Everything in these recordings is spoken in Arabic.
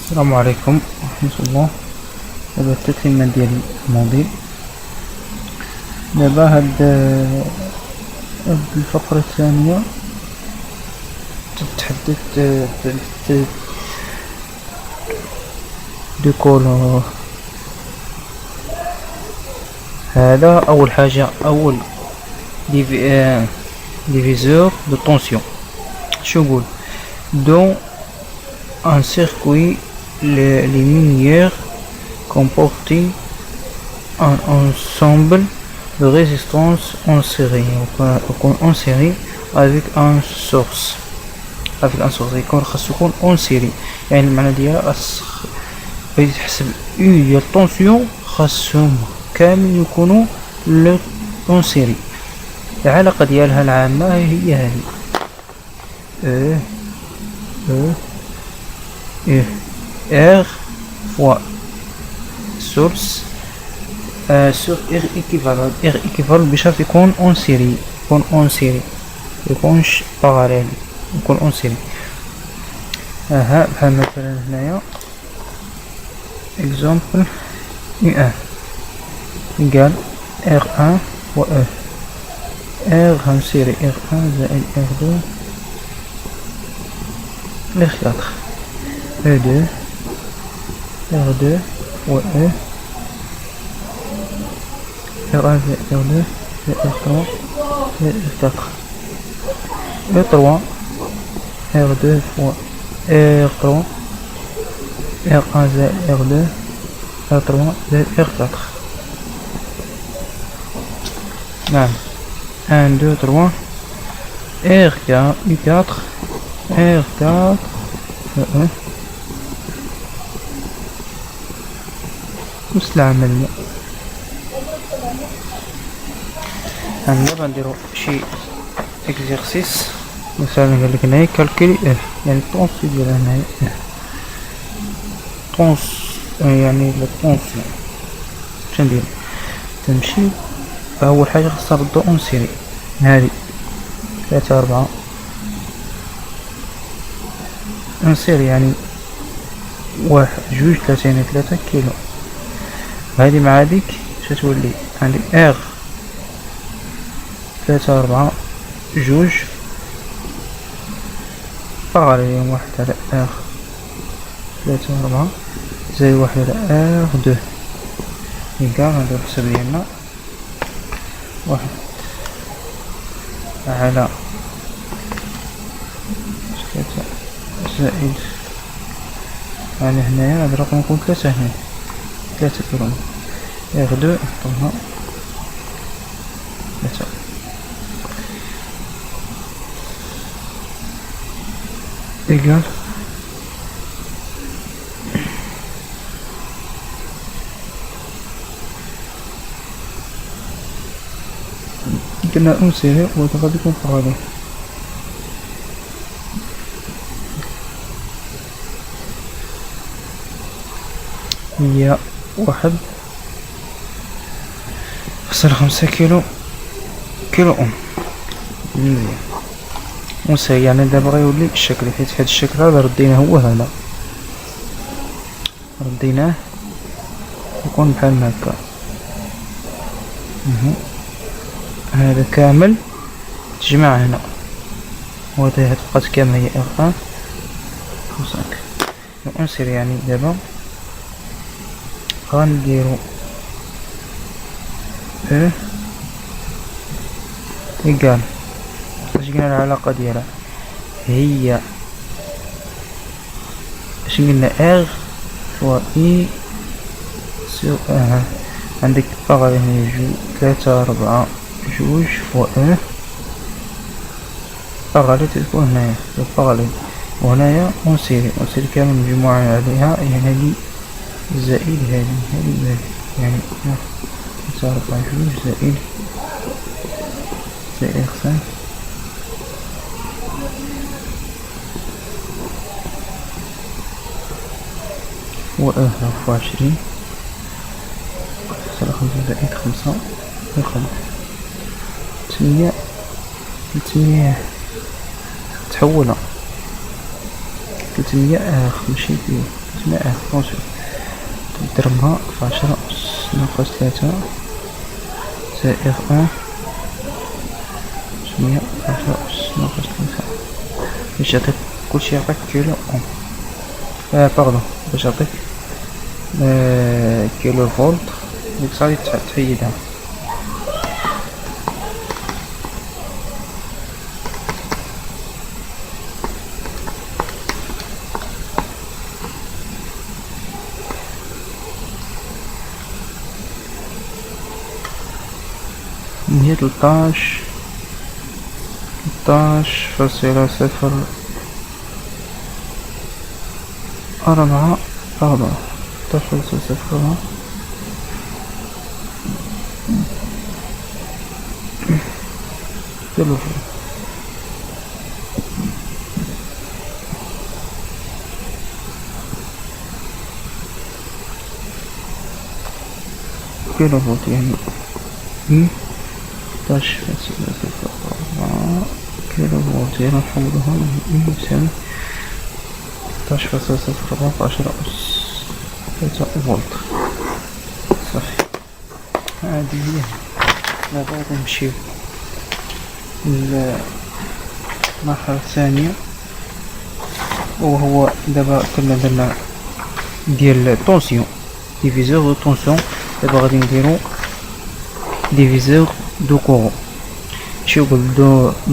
السلام عليكم ورحمة الله. هذا التتمة ديال الماضي. دابا هاد الفقرة الثانية تتحدث دو كولور. هذا أول حاجة، أول ديفيزور دو طونسيون. شو نقول؟ دون un circuit, les lumières comportent un ensemble de résistance en série avec un source. يكون خاص يكون اون سيري، يعني المعنى ديالها بغيتي تحسب اون ديال الطونسيون خاصهم كامل يكونوا اون سيري. العلاقة ديالها العامة هي هذه R fois source sur R équivalent. R équivalent بشرط يكون اون سيري، يكونش باراليل، يكون اون سيري. بحال مثلا هنايا اكزومبل U1 يقال R1 و E. R غنسيري R1 زائد R2 R4 E2 R2 و E R1 زائد R2 زائد R3 زائد R4 E3 R2 fois R3 R1 زائد R2 R3 زائد R4. نعم 1 2 3 R4 U4 R4 نفس العملية. دابا نديرو شي اكزيرسيس. مثلا قالك هنايا كالكولي يعني الطونس ديال هنايا طونس، يعني الطونسيون. اش ندير؟ تمشي أول حاجة خاصها ردو اون سيري. هادي 3 4 اون سيري، يعني 1 2 3 يعني 3 كيلو. هادي مع هاديك شتولي عندي R 3 4 2 باراليل، 1 على R 3 4 زائد 1 على R 2 يلقى ندير الحساب ديالنا 1 على 3 زائد، يعني هنايا هاد الرقم يكون 3 هنا 3 كيلو. R 2 نحطوها 3 إيكال قلنا اون سيري وهذا غادي يكون باراليل. هي 1.5 كيلو أم. مزيان ونسى، يعني دابا غيولي الشكل، حيت هاد الشكل هذا رديناه هو هذا، رديناه يكون بحال هكا. هذا كامل تجمع هنا، وهذا تبقات كامل هي R1 و 5 ونسير. يعني دابا غنديرو إيكال اش قلنا العلاقة ديالها هي اش قلنا R فوا E سو عندك باراليل هنا 3 4 2 فوا باراليل تكون هنايا باراليل، وهنايا اون سيري كامل مجموعة عليها، يعني هادي زائد هادي يعني 3 4 2 زائد 5 و 20 5 زائد 5 رقم 300 تحولها 300 ماشي كيلو تسمى ار طونسيون تضربها في 10 أس ناقص 3 زائر 1 تسمية 10 أس ناقص 3 باش يعطيك كلشي يعطيك كيلو أون باردون باش يعطيك كيلو فولت ديك صافي تحيدها هي 13.04 باردون 13.04 كيلو فولت كيلو فولت يعني 13.04 كيلو فولت يعني نحولها يساوي 13.04 في 10 أس 3 فولت صافي. هذه هي. دابا غادي نمشيو للمرحلة الثانية وهو دابا كنا درنا ديال طونسيون ديفيزور دو طونسيون. دابا غادي نديرو ديفيزور دو كورون. شغل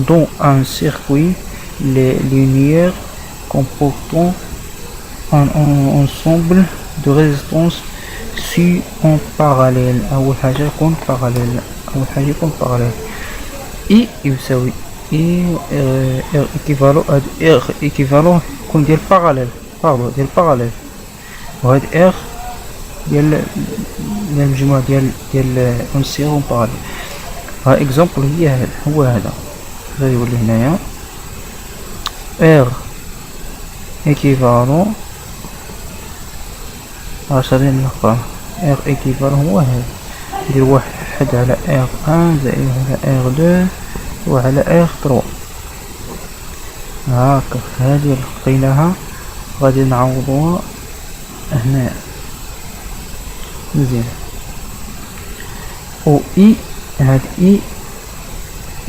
dans un circuit les lumières comportant un ensemble de résistance si en parallèle. أول حاجة يكون parallèle I يساوي I équivalent R équivalent يكون ديال parallèle وهاد R ديال المجموع ديال انسيغون باراليل. ها اكزامبل هي هذا هو هذا غادي يولي هنايا R équivalent غادي نلقى R équivalent هو هذا ندير واحد على R1 زائد على R2 وعلى R3 هاكا. هذه لقيناها غادي نعوضوها هنا مزيان. و اي هاد اي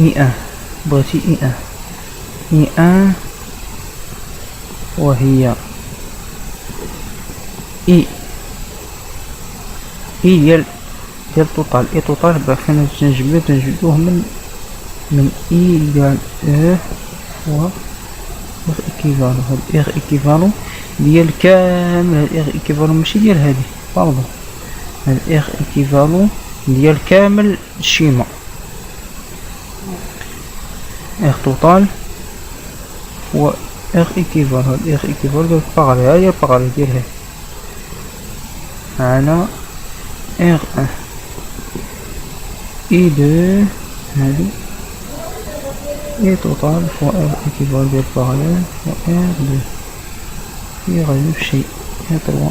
ان بغيتي اي ان وهي اي ديال توتال. اي توتال بغينا تنجبدوه من اي ديال هو ايكيفالون. هاد ايغ ايكيفالون ديال كامل. هاد ايغ ايكيفالون ماشي ديال هادي باردون. هاد ايغ ايكيفالون ديال كامل الشيما. ايغ توتال هو ايغ ايكيفالون. هاد ايغ ايكيفالون ديال الباراليل. هاهي الباراليل ديال هاد معنا ايغ ان اي دو هادي اي توتال فوا ايغ ايكيفالون ديال الباراليل فوا ايغ دو. هي غادي نمشي اي 3